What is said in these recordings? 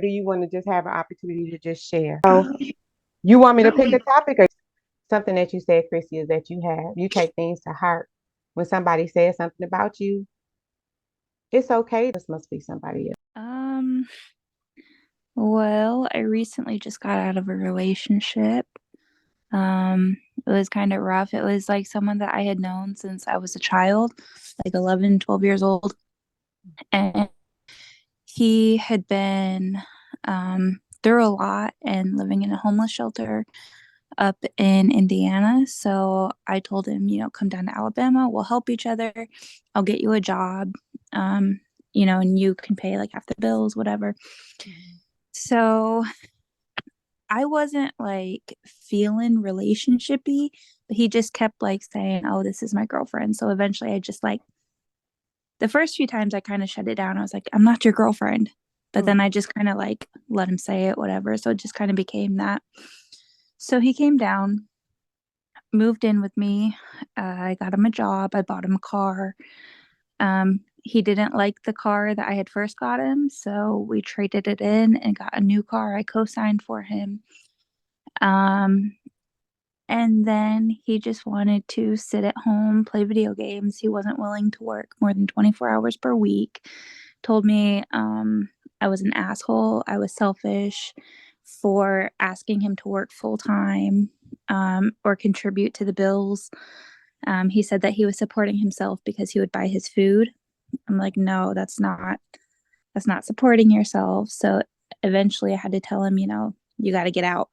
do you want to just have an opportunity to just share? So you want me to pick a topic or something that you said, Chrissy, is that you take things to heart. When somebody says something about you, it's okay. This must be somebody else. Um, well, I recently just got out of a relationship. It was kind of rough. It was like someone that I had known since I was a child, like 11, 12 years old. And he had been through a lot and living in a homeless shelter up in Indiana. So I told him, come down to Alabama. We'll help each other. I'll get you a job, um, and you can pay like half the bills, whatever. Mhm. So I wasn't like feeling relationshipy, but he just kept like saying, "Oh, this is my girlfriend." So eventually I just like the first few times I kind of shut it down. I was like, "I'm not your girlfriend." But then I Mhm. just kind of like let him say it, whatever. So it just kind of became that. So he came down, moved in with me. I got him a job. I bought him a car. He didn't like the car that I had first got him, so we traded it in and got a new car. I co-signed for him. Um, And then he just wanted to sit at home, play video games. He wasn't willing to work more than 24 hours per week. Told me I was an asshole. I was selfish for asking him to work full time or contribute to the bills. He said that he was supporting himself because he would buy his food. I'm like, no, that's not supporting yourself. So eventually I had to tell him, you got to get out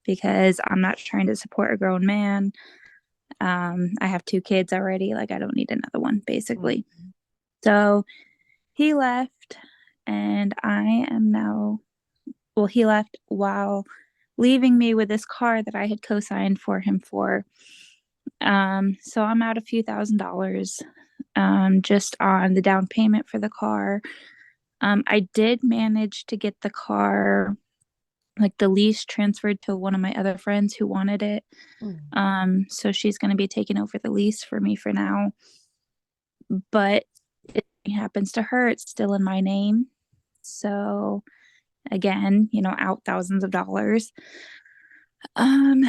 because I'm not trying to support a grown man. I have two kids already. Like, I don't need another one, basically. Mhm. So he left, and I am now, well, he left while leaving me with this car that I had co signed for him for. So I'm out a few $1,000s just on the down payment for the car. I did manage to get the car, like the lease transferred to one of my other friends who wanted it. Mhm. So she's going to be taking over the lease for me for now. But if it happens to her, it's still in my name. So again, out thousands of dollars. Um,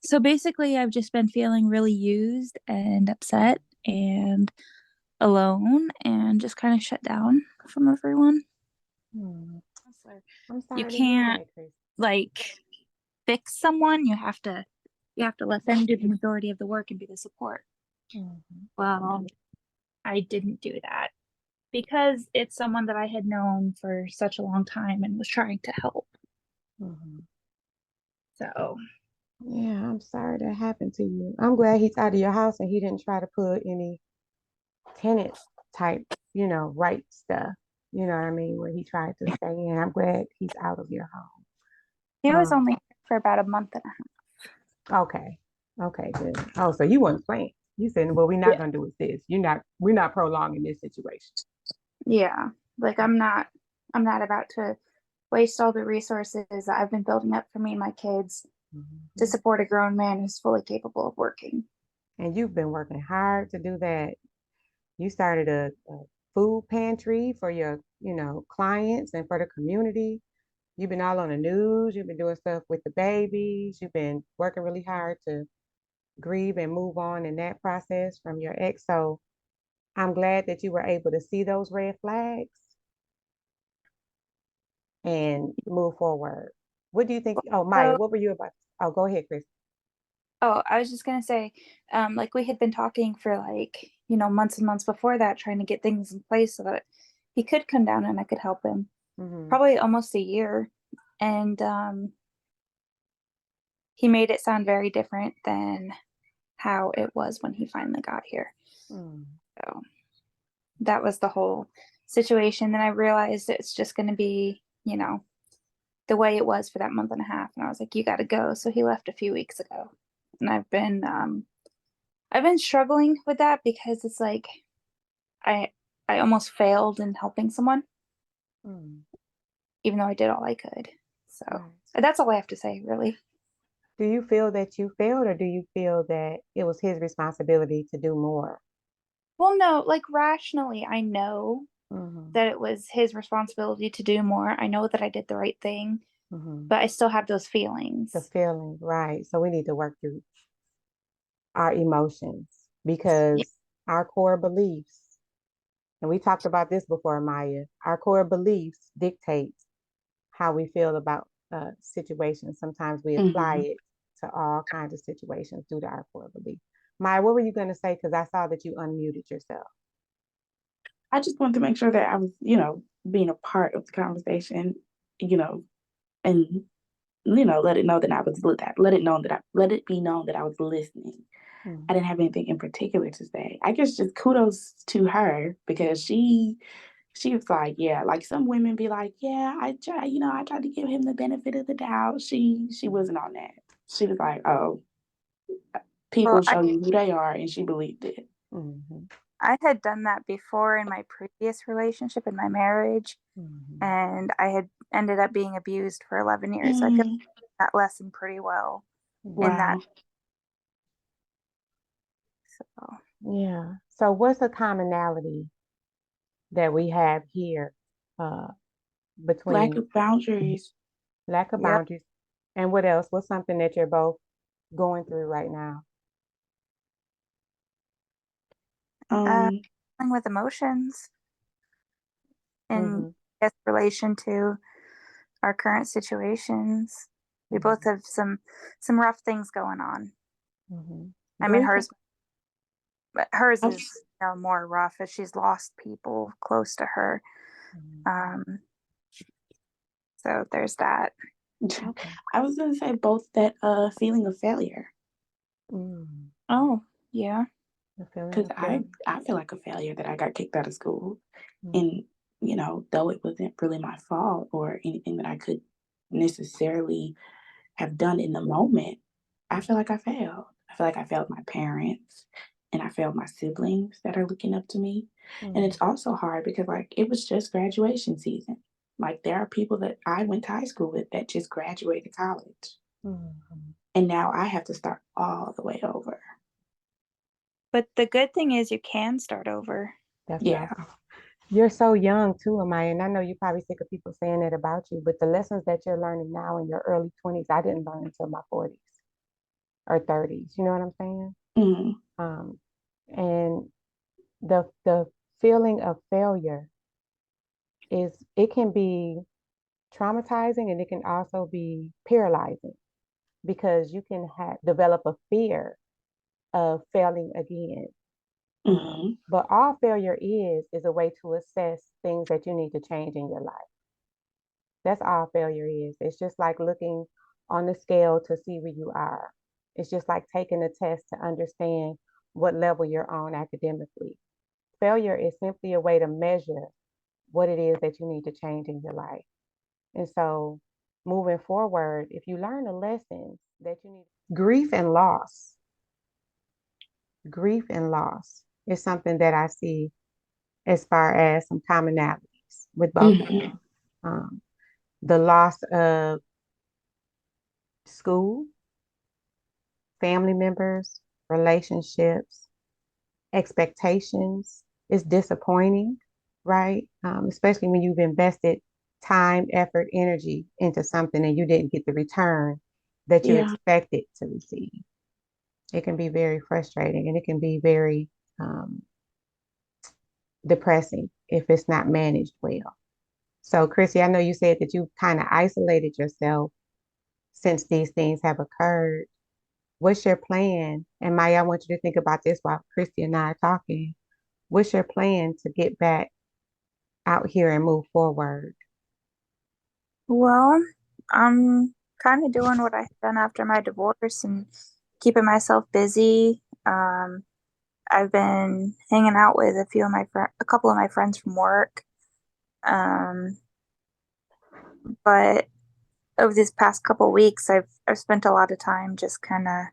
so basically, I've just been feeling really used and upset and alone and just kind of shut down from everyone. Mhm. So I'm you sorry to hear can't that, Chris. like fix someone. You have to let them do the majority of the work and be the support. Mhm. Well, I didn't do that because it's someone that I had known for such a long time and was trying to help. Mhm. So, Yeah, I'm sorry that happened to you. I'm glad he's out of your house and he didn't try to put any tenant type, right stuff. You know what I mean? Where he tried to stay in. I'm glad he's out of your home. he was only here for about a month and a Okay. Okay, good. Oh, so you weren't playing. You said, well, we're not half. gonna do is this. We're not prolonging this situation. Yeah. Like I'm not about to waste all the resources that I've been building up for me and my kids to Mhm. support a grown man who's fully capable of working. And you've been working hard to do that. You started a food pantry for your, clients and for the community. You've been all on the news. You've been doing stuff with the babies. You've been working really hard to grieve and move on in that process from your ex. So I'm glad that you were able to see those red flags and move forward. What do you think? Oh, Maya, So, what were you about? Oh, go ahead, Chris. oh, I was just gonna say, like we had been talking for like, months and months before that, trying to get things in place so that he could come down and I could help him. Hmm. Probably almost a year. And he made it sound very different than how it was when he finally got here. Mm. So that was the whole situation. Then I realized it's just going to be, the way it was for that month and a half. And I was like, you got to go. So he left a few weeks ago. And I've been struggling with that because it's like I, I almost failed in helping someone, Mm. even though I did all I could. So Right. that's all I have to say, really. Do you feel that you failed, or do you feel that it was his responsibility to do more? Well, no, like rationally, I know. Mm-hmm. that it was his responsibility to do more. I know that I did the right thing, Mm-hmm. but I still have those The feelings. feeling, right. So we need to work through our emotions Yeah. because our core beliefs, and we talked about this before, Maya, our core beliefs dictate how we feel about situations. Sometimes we apply Hmm. it to all kinds of situations due to our core belief. Maya, what were you going to say? Because I saw that you unmuted yourself. I just wanted to make sure that I was, being a part of the conversation, you know, and let it know that I was let it be known that I was listening. I Mm-hmm. didn't have anything in particular to say. I guess just kudos to her because she was like, yeah, like some women be like, yeah, I tried to give him the benefit of the doubt. She wasn't on that. She was like, oh, Well, people show you who they are, and she believed it. Mm-hmm. I had done that before in my previous relationship in my marriage, Mm-hmm. and I had ended up being abused for 11 years. So I feel Mm, that lesson pretty well in that. wow. So, Yeah. So what's a commonality that we have here uh, Lack between of boundaries. lack of yep. boundaries and what else? What's something that you're both going through right now? Uh, Um, Dealing with emotions in Mm-hmm. relation to our current situations. We both Mm-hmm. have some rough things going on. Mm-hmm. I mean, Grief. hers I've, is more rough as she's lost people close to her. Mhm. Um, so there's that. Okay. I was gonna say both that feeling of failure Mm. Oh, yeah. The feeling because of I failure. I feel like a failure that I got kicked out of school, Mm-hmm. and though it wasn't really my fault or anything that I could necessarily have done in the moment, I feel like I failed. I feel like I failed my parents and I failed my siblings that are looking up to me. And Mm-hmm. it's also hard because like it was just graduation season. Like there are people that I went to high school with that just graduated college. Mm-hmm. And now I have to start all the way over. But the good thing is you can start over. That's what I Yeah. was. You're so young too, Amaya, and I know you're probably sick of people saying that about you, but the lessons that you're learning now in your early 20s, I didn't learn until my 40s or 30s. You know what I'm saying? Mm, Um, and the feeling of failure it can be traumatizing and it can also be paralyzing because you can develop a fear of failing again. mm, But all failure is a way to assess things that you need to change in your life. That's all failure is. It's just like looking on the scale to see where you are. It's just like taking a test to understand what level you're on academically. Failure is simply a way to measure what it is that you need to change in your life. And so moving forward, if you learn the lessons that you need, grief and loss is something that I see as far as some commonalities with both of mm, them. Um, the loss of school, family members, relationships, expectations is disappointing, right? Especially when you've invested time, effort, energy into something and you didn't get the return that you yeah. expected to receive. It can be very frustrating and it can be very um, depressing if it's not managed well. So, Chrissy, I know you said that you kind of isolated yourself since these things have occurred. What's your plan? And Maya, I want you to think about this while Christy and I are talking. What's your plan to get back out here and move forward? Well, I'm kind of doing what I had done after my divorce and keeping myself busy. I've been hanging out with a couple of my friends from work. Um, but over these past couple of weeks, I've spent a lot of time just kind of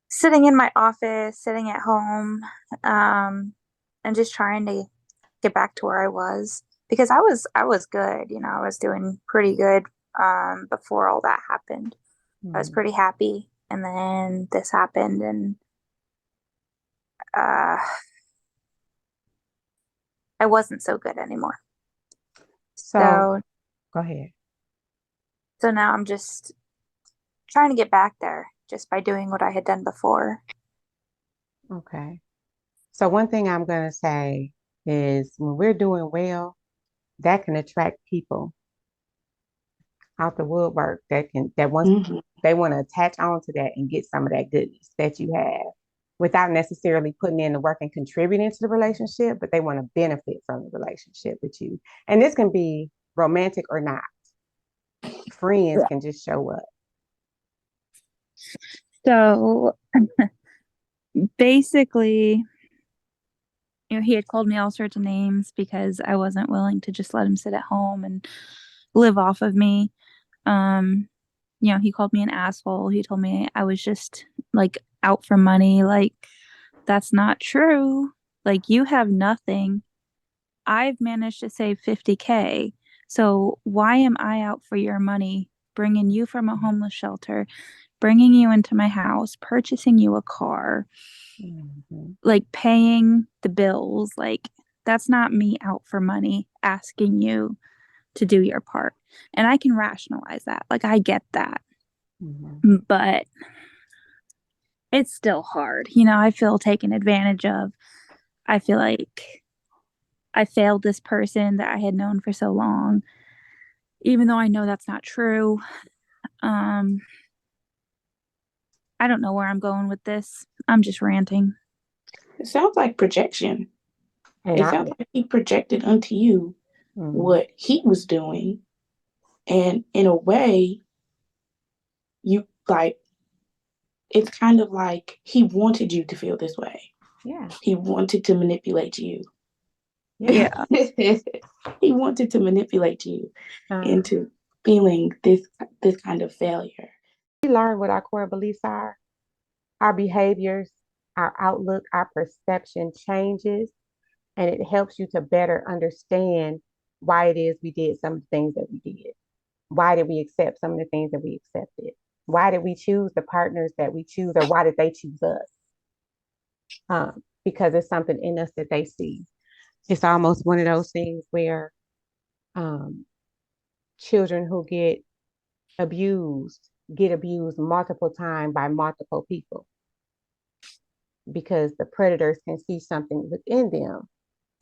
sitting in my office, sitting at home, um, and just trying to get back to where I was because I was good, I was doing pretty good before all that happened. I was Mm, pretty happy, and then this happened, and uh, I wasn't so good anymore. So So go ahead. so now I'm just trying to get back there just by doing what I had done before. Okay. So one thing I'm gonna say is when we're doing well, that can attract people out the woodwork that once Hmm. they want to attach on to that and get some of that goodness that you have without necessarily putting in the work and contributing to the relationship, but they want to benefit from the relationship with you. And this can be romantic or not. Friends Yeah. can just show up. So basically, he had called me all sorts of names because I wasn't willing to just let him sit at home and live off of me. Um, he called me an asshole. He told me I was just like out for money. Like, that's not true. Like, you have nothing. I've managed to save 50K. So why am I out for your money, bringing you from a homeless shelter, bringing you into my house, purchasing you a car, Mhm. like paying the bills? Like, that's not me out for money asking you to do your part. And I can rationalize that. Like, I get that. Mhm. But it's still hard. I feel taken advantage of. I feel like I failed this person that I had known for so long, even though I know that's not true. Um, I don't know where I'm going with this. I'm just ranting. It sounds like projection. And It I, sounds like he projected onto you mhm. what he was doing. And in a way, you like, it's kind of like he wanted you to feel this way. Yeah, He wanted to manipulate you. yeah. Yeah. He wanted to manipulate you Uh, into feeling this kind of failure. we learn what our core beliefs are, our behaviors, our outlook, our perception changes, and it helps you to better understand why it is we did some of the things that we did. Why did we accept some of the things that we accepted? Why did we choose the partners that we choose, or why did they choose us? Because it's something in us that they see. It's almost one of those things where um, children who get abused multiple times by multiple people because the predators can see something within them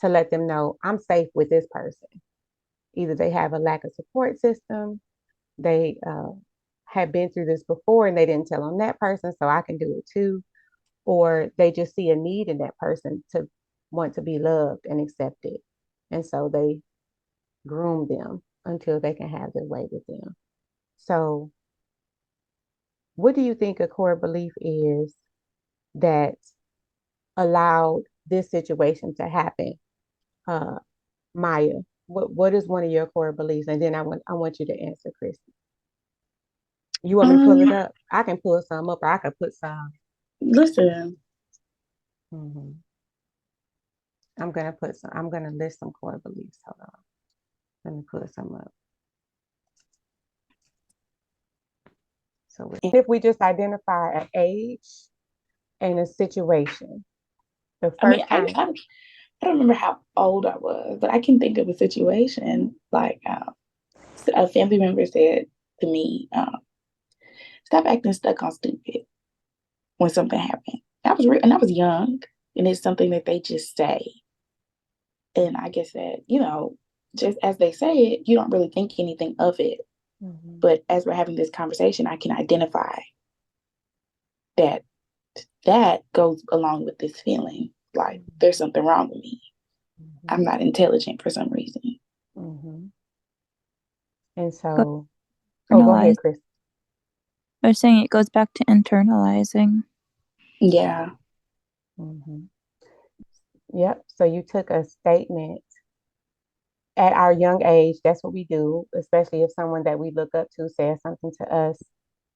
to let them know I'm safe with this person. Either they have a lack of support system, they have been through this before and they didn't tell on that person, so I can do it too. Or they just see a need in that person to want to be loved and accepted. And so they groom them until they can have their way with them. So, what do you think a core belief is that allowed this situation to happen? Uh, Maya, what is one of your core beliefs? And then I want you to answer, Christy. You want me to pull it Um, up? I can pull some up, or I could put some. Listen, Mhm. I'm gonna list some core beliefs. Hold on. Let me pull some up. So if we just identify an age and a situation, the I mean, first time. I don't remember how old I was, but I can think of a situation like a family member said to me, "Stop acting stuck on stupid when something happened." And I was young, and it's something that they just say. And I guess that just as they say it, you don't really think anything of it. Mhm. But as we're having this conversation, I can identify that that goes along with this feeling like there's something wrong with me. Mhm. I'm not intelligent for some reason. Mhm. And Go so, oh, go ahead, internalize. Chris. I was saying it goes back to internalizing. Yeah. Mhm. Yep. So you took a statement at our young age. That's what we do, especially if someone that we look up to says something to us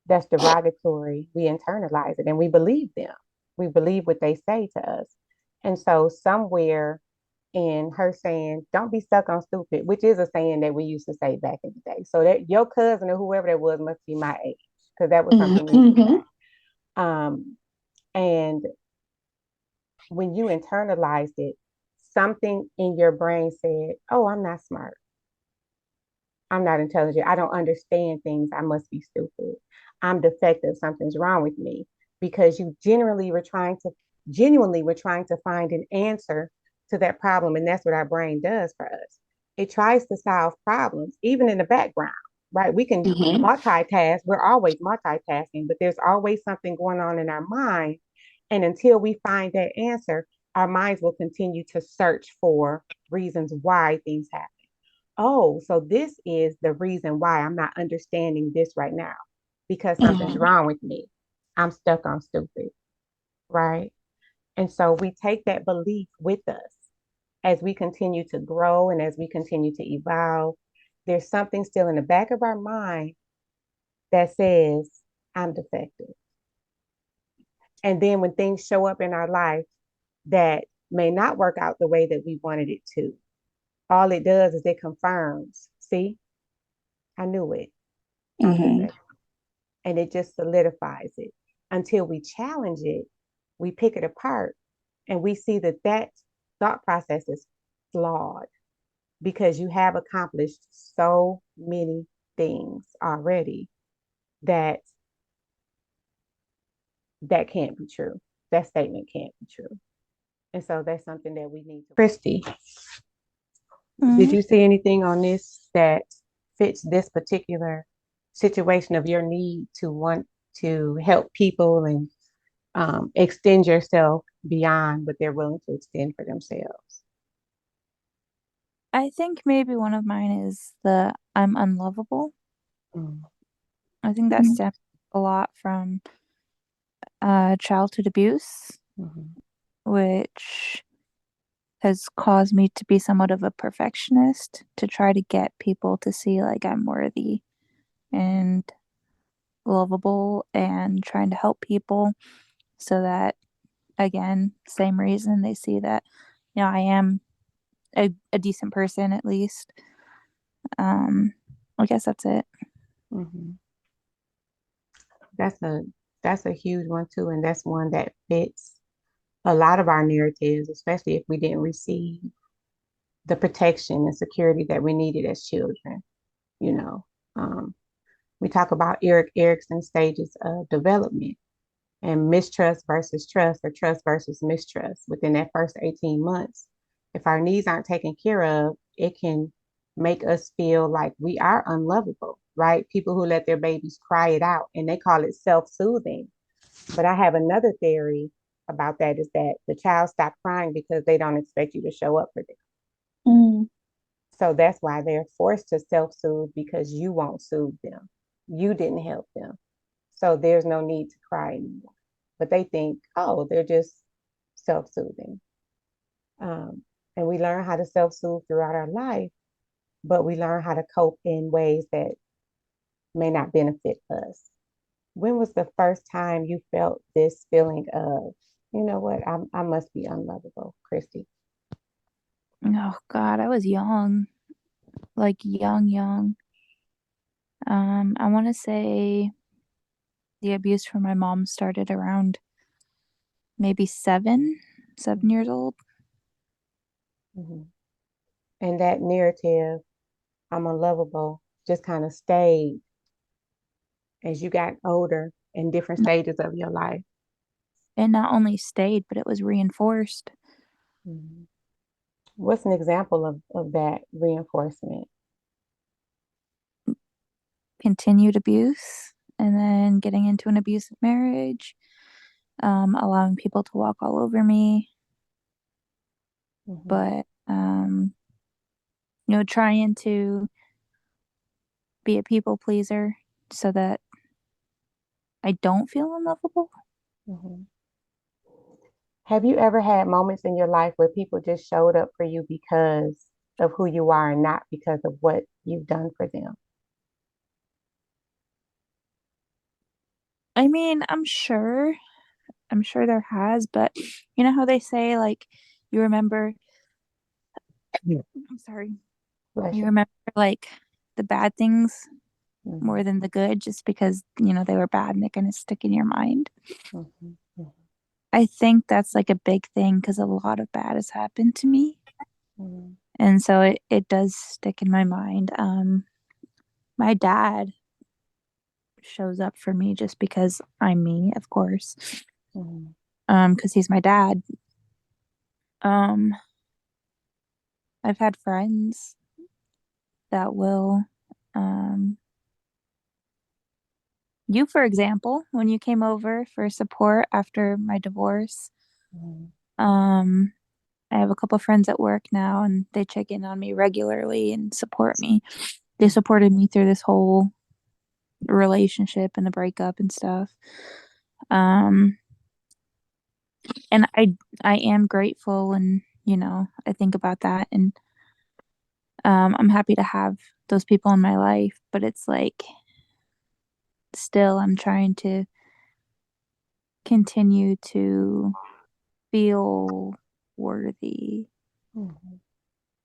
that's derogatory. We internalize it and we believe them. We believe what they say to us. And so somewhere in her saying, "Don't be stuck on stupid," which is a saying that we used to say back in the day. So that your cousin or whoever that was must be my age because that was something we used to Mm-hmm. say. Um, and when you internalized it, something in your brain said, oh, I'm not smart. I'm not intelligent. I don't understand things. I must be stupid. I'm defective. Something's wrong with me. Because you genuinely were trying to find an answer to that problem. And that's what our brain does for us. It tries to solve problems, even in the background, right? We can Mm-hmm. multitask. We're always multitasking, but there's always something going on in our mind. And until we find that answer, our minds will continue to search for reasons why things happen. Oh, so this is the reason why I'm not understanding this right now because something's Mm-hmm. wrong with me. I'm stuck on stupid, right? And so we take that belief with us as we continue to grow and as we continue to evolve. There's something still in the back of our mind that says, I'm defective. And then when things show up in our life that may not work out the way that we wanted it to, all it does is it confirms, see, I knew it. I'm Mm-hmm. defective. And it just solidifies it until we challenge it, we pick it apart, and we see that that thought process is flawed because you have accomplished so many things already that that can't be true. That statement can't be true. And so that's something that we need to. Christy, did Mhm. you see anything on this that fits this particular situation of your need to want to help people and extend yourself beyond what they're willing to extend for themselves? I think maybe one of mine is the I'm unlovable. Mm, I think that stems a lot from childhood abuse, mhm, which has caused me to be somewhat of a perfectionist to try to get people to see like I'm worthy and lovable and trying to help people so that again, same reason they see that I am a decent person at least. Um I guess that's it. mhm. That's a that's a huge one too, and that's one that fits a lot of our narratives, especially if we didn't receive the protection and security that we needed as children. You know, um, we talk about Eric Erickson's stages of development and mistrust versus trust or trust versus mistrust within that first 18 months. If our needs aren't taken care of, it can make us feel like we are unlovable, right? People who let their babies cry it out and they call it self-soothing. But I have another theory about that is that the child stopped crying because they don't expect you to show up for them. Mm-hmm. So that's why they're forced to self-soothe because you won't soothe them. You didn't help them. So there's no need to cry anymore. But they think, oh, they're just self-soothing. Um, and we learn how to self-soothe throughout our life, but we learn how to cope in ways that may not benefit us. When was the first time you felt this feeling of, you know what, I must be unlovable, Christy? Oh God, I was young, like young. I want to say the abuse from my mom started around maybe 7 years old. Mm-hmm. And that narrative, I'm unlovable, just kind of stayed as you got older in different stages of your life. And not only stayed, but it was reinforced. Mhm. What's an example of that reinforcement? Continued abuse, and then getting into an abusive marriage, allowing people to walk all over me, Mhm, but trying to be a people pleaser so that I don't feel unlovable. mhm. Have you ever had moments in your life where people just showed up for you because of who you are and not because of what you've done for them? I mean, I'm sure there has, but you know how they say like you remember Yeah. I'm sorry. Bless You you. remember like the bad things Mhm, more than the good just because, they were bad and they kind of stick in your mind. mhm, mhm, I think that's like a big thing because a lot of bad has happened to me. Mhm. And so it does stick in my mind. My dad shows up for me just because I'm me, of course. Mhm. Because he's my dad. Um, I've had friends that will, um, you, for example, when you came over for support after my divorce, Mhm. um, I have a couple friends at work now and they check in on me regularly and support me. They Mhm. supported me through this whole relationship and the breakup and stuff. Um, and I am grateful and, I think about that and I'm happy to have those people in my life, but it's like still I'm trying to continue to feel worthy. Mhm.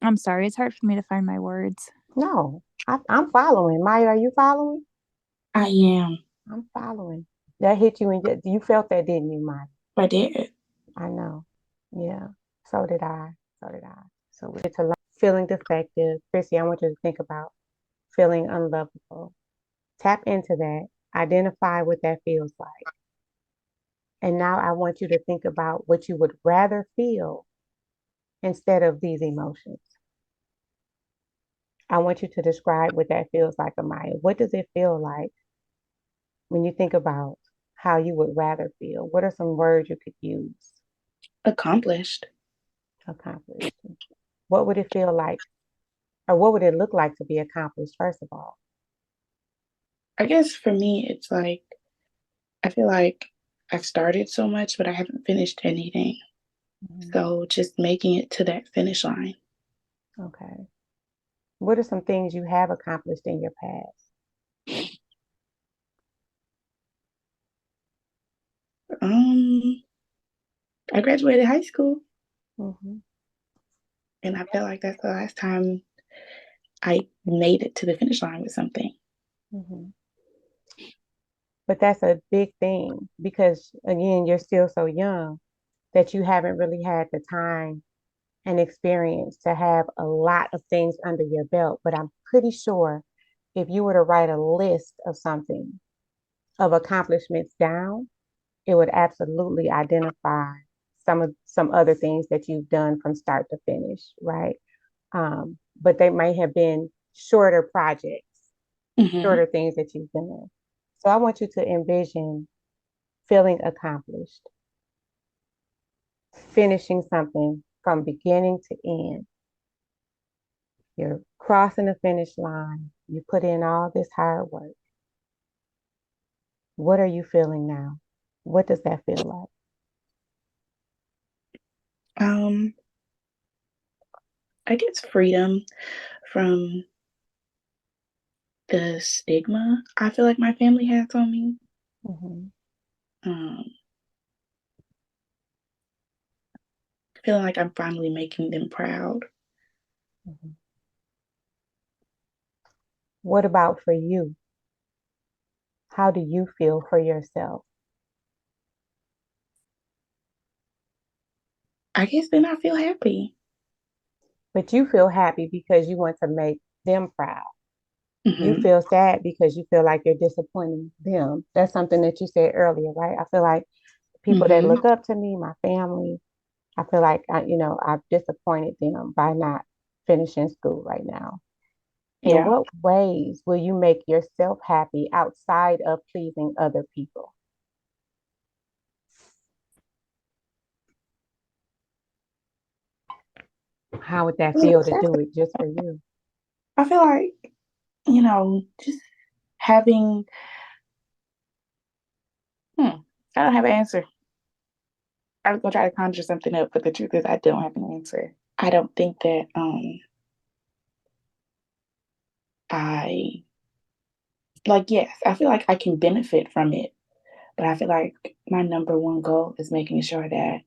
I'm sorry, it's hard for me to find my words. No, I'm following. Maya, are you following? I am. I'm following. That hit you, and you felt that, didn't you, Maya? I did. I know. Yeah. So did I. So did I. So we get to learn feeling defective. Chrissy, I want you to think about feeling unlovable. Tap into that. Identify what that feels like. And now I want you to think about what you would rather feel instead of these emotions. I want you to describe what that feels like, Amaya. What does it feel like when you think about how you would rather feel? What are some words you could use? Accomplished. Accomplished. What would it feel like, or what would it look like to be accomplished, first of all? I guess for me, it's like, I feel like I've started so much, but I haven't finished anything. Mhm. So just making it to that finish line. Okay. What are some things you have accomplished in your past? Um, I graduated high school, Hmm. and I feel like that's the last time I made it to the finish line with something. Hmm. But that's a big thing because, again, you're still so young that you haven't really had the time and experience to have a lot of things under your belt. But I'm pretty sure if you were to write a list of something, of accomplishments down, it would absolutely identify some other things that you've done from start to finish, right? But they might have been shorter projects, Hmm. shorter things that you've done. So I want you to envision feeling accomplished, finishing something from beginning to end. You're crossing the finish line. You put in all this hard work. What are you feeling now? What does that feel like? Um, I guess freedom from the stigma I feel like my family has on me. Mhm. Um, Feeling like I'm finally making them proud. Mhm. What about for you? How do you feel for yourself? I guess then I feel happy. But you feel happy because you want to make them proud. You Hmm. feel sad because you feel like you're disappointing them. That's something that you said earlier, right? I feel like people that Hmm. look up to me, my family, I feel like I've disappointed them by not finishing school right now. In Yeah. what ways will you make yourself happy outside of pleasing other people? How would that feel to do it just for you? I feel like, just having, I don't have an answer. I was gonna try to conjure something up, but the truth is, I don't have an answer. I don't think that I like. Yes, I feel like I can benefit from it, but I feel like my number one goal is making sure that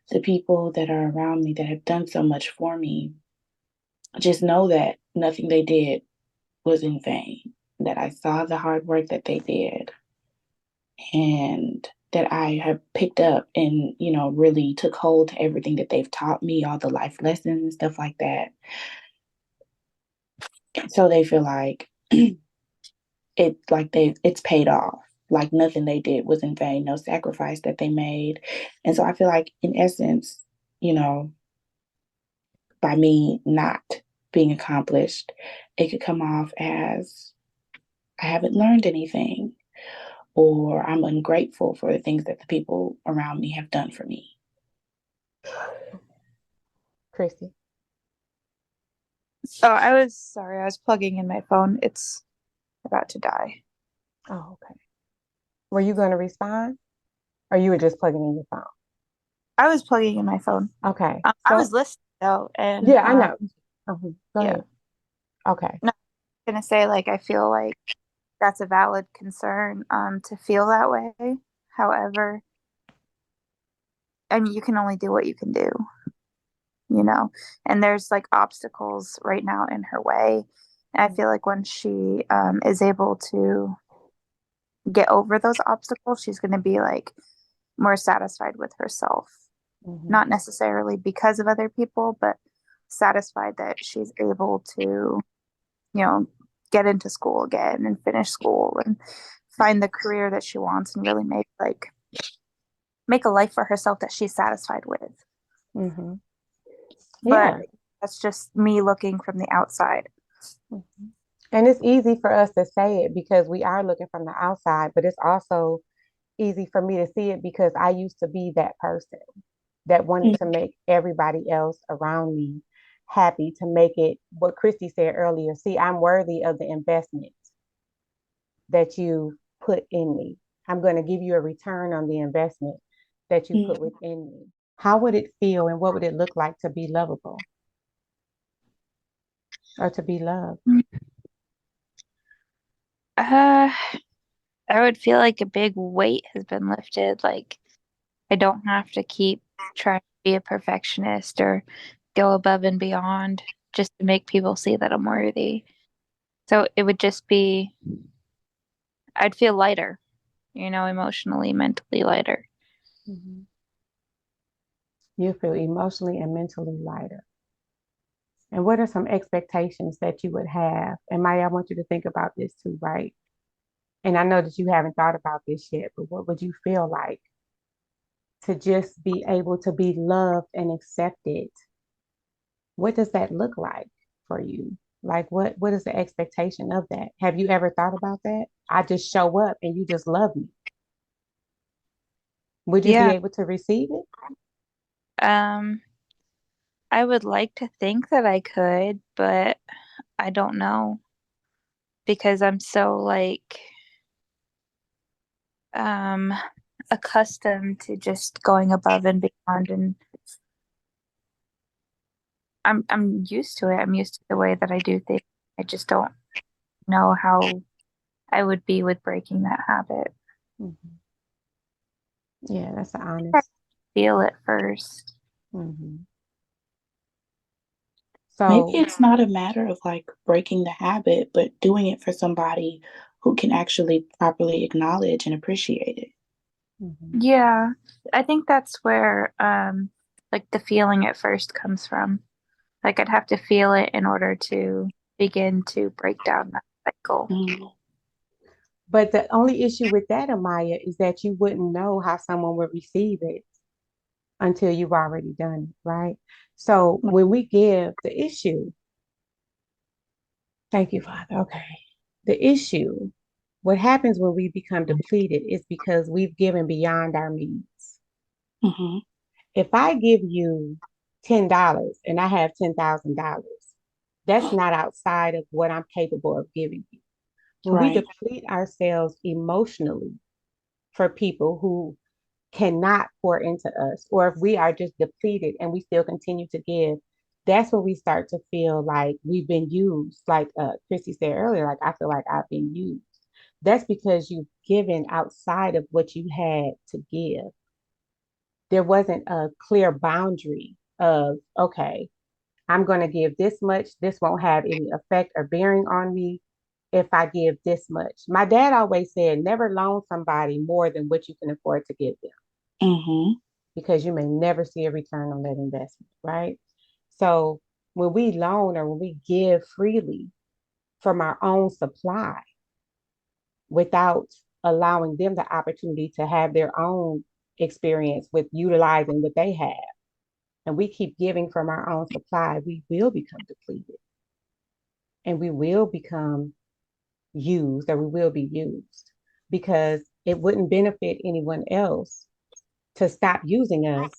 the people that are around me that have done so much for me just know that nothing they did was in vain. That I saw the hard work that they did, and that I have picked up and, really took hold to everything that they've taught me, all the life lessons and stuff like that. So they feel like it's paid off. Like nothing they did was in vain, no sacrifice that they made. And so I feel like in essence, you know, by me not being accomplished, it could come off as I haven't learned anything or I'm ungrateful for the things that the people around me have done for me. Christy. Oh, I was plugging in my phone. It's about to die. Oh, okay. Were you going to respond? Or you were just plugging in your phone? I was plugging in my phone. Okay. I was listening though, and yeah, I know. Go yeah. ahead. Okay. No, I'm gonna say like I feel like that's a valid concern to feel that way. However, I mean you can only do what you can do, and there's like obstacles right now in her way. And I feel like when she is able to get over those obstacles, she's going to be like more satisfied with herself. Mm-hmm. Not necessarily because of other people, but satisfied that she's able to, get into school again and finish school and find the career that she wants and really make a life for herself that she's satisfied with. Mm-hmm. But Yeah. that's just me looking from the outside. Mm-hmm. And it's easy for us to say it because we are looking from the outside, but it's also easy for me to see it because I used to be that person that wanted to make everybody else around me happy, to make it what Christy said earlier. See, I'm worthy of the investment that you put in me. I'm going to give you a return on the investment that you put within me. How would it feel and what would it look like to be lovable or to be loved? I would feel like a big weight has been lifted. Like I don't have to keep trying to be a perfectionist or go above and beyond just to make people see that I'm worthy. So it would just be, I'd feel lighter, emotionally, mentally lighter. Mm-hmm. You feel emotionally and mentally lighter. And what are some expectations that you would have? And Maya, I want you to think about this too, right? And I know that you haven't thought about this yet, but what would you feel like to just be able to be loved and accepted? What does that look like for you? Like what is the expectation of that? Have you ever thought about that? I just show up and you just love me. Would you be Yeah. able to receive it? Um, I would like to think that I could, but I don't know because I'm so um accustomed to just going above and beyond, and I'm used to it. I'm used to the way that I do things. I just don't know how I would be with breaking that habit. Mhm. Yeah, that's an I honest. feel it first. Mhm. Maybe So, it's not a matter of like breaking the habit, but doing it for somebody who can actually properly acknowledge and appreciate it. mhm, Yeah, I think that's where like the feeling at first comes from. Like I'd have to feel it in order to begin to break down that cycle. Mm. but the only issue with that, Amaya, is that you wouldn't know how someone would receive it until you've already done it, right? So when we give the issue, thank you, Father. Okay. The issue, what happens when we become depleted is because we've given beyond our means. Mm-hmm. If I give you $10 and I have $10,000, that's not outside of what I'm capable of giving you. When we Right. deplete ourselves emotionally for people who cannot pour into us, or if we are just depleted and we still continue to give, that's when we start to feel like we've been used. Like Christy said earlier, like I feel like I've been used. That's because you've given outside of what you had to give. There wasn't a clear boundary of, okay, I'm going to give this much. This won't have any effect or bearing on me. if I give this much. My dad always said, never loan somebody more than what you can afford to give them Mm-hmm. because you may never see a return on that investment, right? So when we loan or when we give freely from our own supply without allowing them the opportunity to have their own experience with utilizing what they have, and we keep giving from our own supply, we will become depleted and we will become used or we will be used because it wouldn't benefit anyone else to stop using us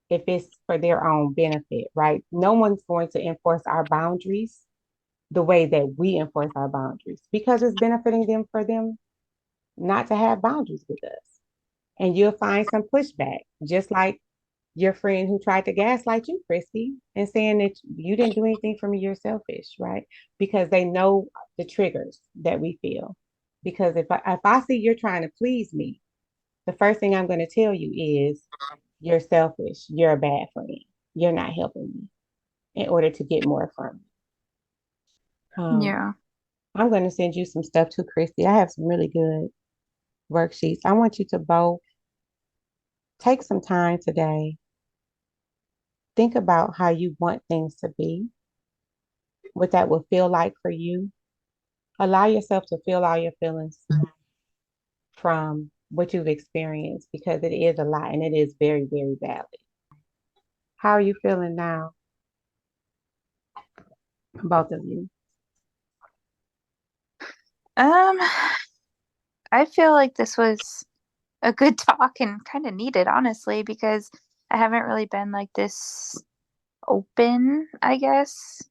if it's for their own benefit, right? No one's going to enforce our boundaries the way that we enforce our boundaries because it's benefiting them for them not to have boundaries with us. And you'll find some pushback, just like your friend who tried to gaslight you, Christy, and saying that you didn't do anything for me, you're selfish, right? Because they know the triggers that we feel. Because if I see you're trying to please me, the first thing I'm going to tell you is you're selfish, you're a bad friend, you're not helping me in order to get more from me. Yeah. I'm going to send you some stuff too, Christy. I have some really good worksheets. I want you to both take some time today. Think about how you want things to be, what that will feel like for you. Allow yourself to feel all your feelings from what you've experienced because it is a lot and it is very, very valid. How are you feeling now, both of you? Um, I feel like this was a good talk and kind of needed, honestly, because I haven't really been like this open, I guess,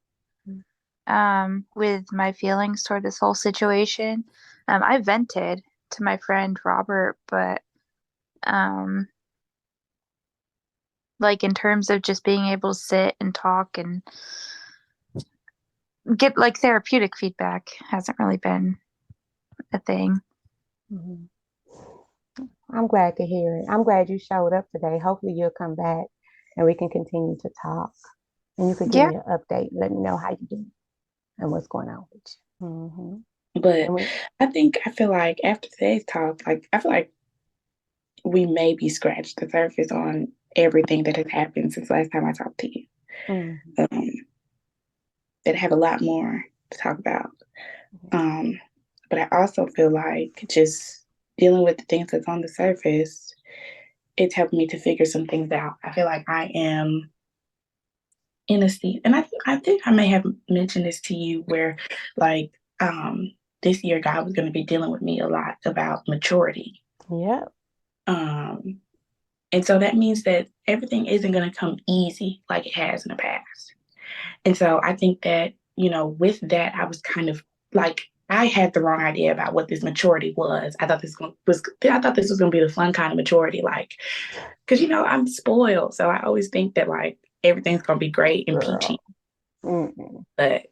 with my feelings toward this whole situation. I vented to my friend Robert, but um, like in terms of just being able to sit and talk and get like therapeutic feedback hasn't really been a thing. Mhm. I'm glad to hear it. I'm glad you showed up today. Hopefully, you'll come back and we can continue to talk. And you could give Yeah. me an update. Let me know how you do and what's going on with you. But And we, I feel like after today's talk, like I feel like we maybe scratched the surface on everything that has happened since last time I talked to you. mhm, Um, that have a lot more to talk about. Um, but I also feel like just dealing with the things that's on the surface, it's helped me to figure some things out. I feel like I am in a seat, and I think I may have mentioned this to you where, like, this year God was going to be dealing with me a lot about maturity. yep. Um, and so that means that everything isn't going to come easy like it has in the past. And so I think that, with that, I was kind of like, I had the wrong idea about what this maturity was. I thought this was going to be the fun kind of maturity, like, because I'm spoiled, so I always think that like everything's going to be great and peachy. Girl. Mm-mm. But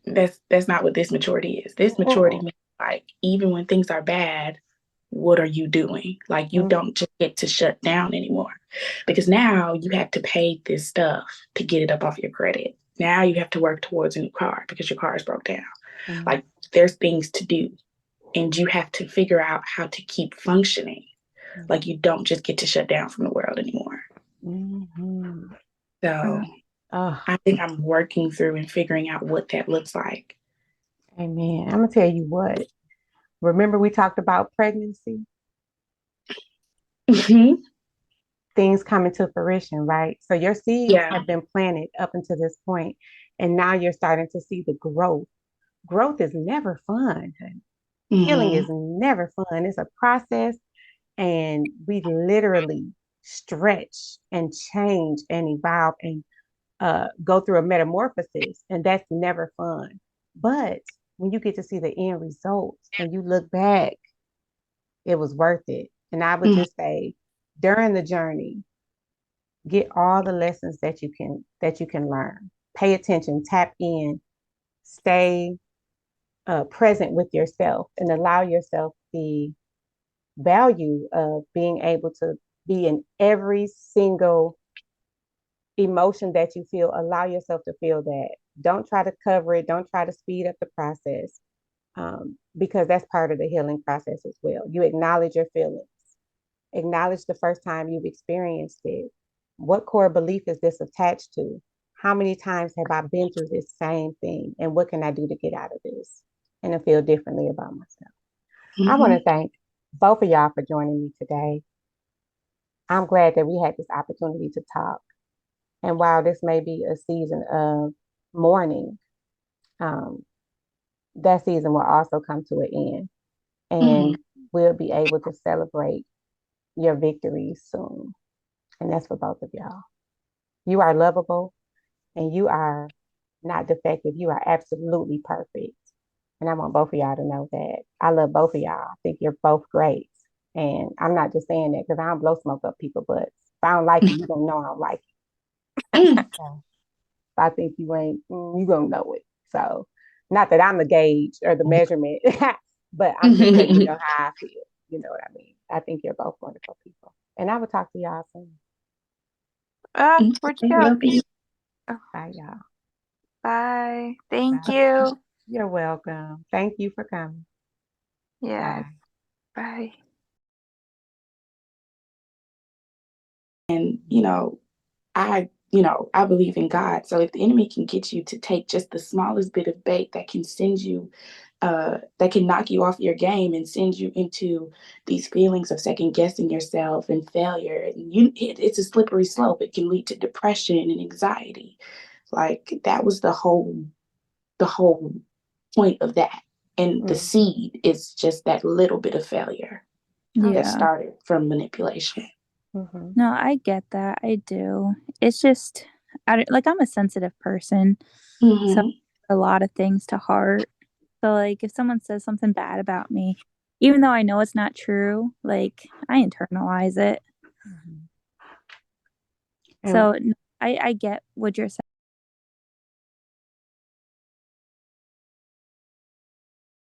that's not what this maturity is. This maturity Mm-mm. means like even when things are bad, what are you doing? Like you Mm. don't just get to shut down anymore. Because now you have to pay this stuff to get it up off your credit. Now you have to work towards a new car because your car is broke down. Mm. Like there's things to do. And you have to figure out how to keep functioning. Like you don't just get to shut down from the world anymore. Mm-hmm. So Oh, I think I'm working through and figuring out what that looks like. amen. I'm gonna tell you what. Remember we talked about pregnancy? Things coming to fruition, right? So your seeds Yeah. have been planted up until this point, and now you're starting to see the growth. Growth is never fun. Honey. Healing is Mm-hmm. never fun. It's a process, and we literally stretch and change and evolve and go through a metamorphosis, and that's never fun. But when you get to see the end result and you look back, it was worth it. And I would Mm-hmm. just say, during the journey, get all the lessons that you can learn. Pay attention, tap in, stay present with yourself, and allow yourself the value of being able to be in every single emotion that you feel. Allow yourself to feel that. Don't try to cover it. Don't try to speed up the process. because that's part of the healing process as well. You acknowledge your feelings, acknowledge the first time you've experienced it. What core belief is this attached to? How many times have I been through this same thing? And what can I do to get out of this and to feel differently about myself? I want to thank both of y'all for joining me today. I'm glad that we had this opportunity to talk. And while this may be a season of mourning, um, that season will also come to an end. And we'll be able to celebrate your victories soon. And that's for both of y'all. You are lovable and you are not defective. You are absolutely perfect. And I want both of y'all to know that. I love both of y'all. I think you're both great. And I'm not just saying that because I don't blow smoke up people's butts. If I don't like you, you're going to know I don't like you. So I think you ain't, you going to know it. So not that I'm the gauge or the measurement, but I'm just letting you know how I feel. You know what I mean? I think you're both wonderful people. And I will talk to y'all soon. Where'd you go? Bye, y'all. Bye. Thank Bye. you. You're welcome. Thank you for coming. Yeah. Bye. Bye. And, I believe in God. So if the enemy can get you to take just the smallest bit of bait that can send you, that can knock you off your game and send you into these feelings of second guessing yourself and failure, and it's a slippery slope. It can lead to depression and anxiety. Like that was the whole point of that. And the seed is just that little bit of failure that started from manipulation. No, I get that. I do. It's just, I'm a sensitive person. So a lot of things to heart. So like if someone says something bad about me, even though I know it's not true, like I internalize it. So I get what you're saying.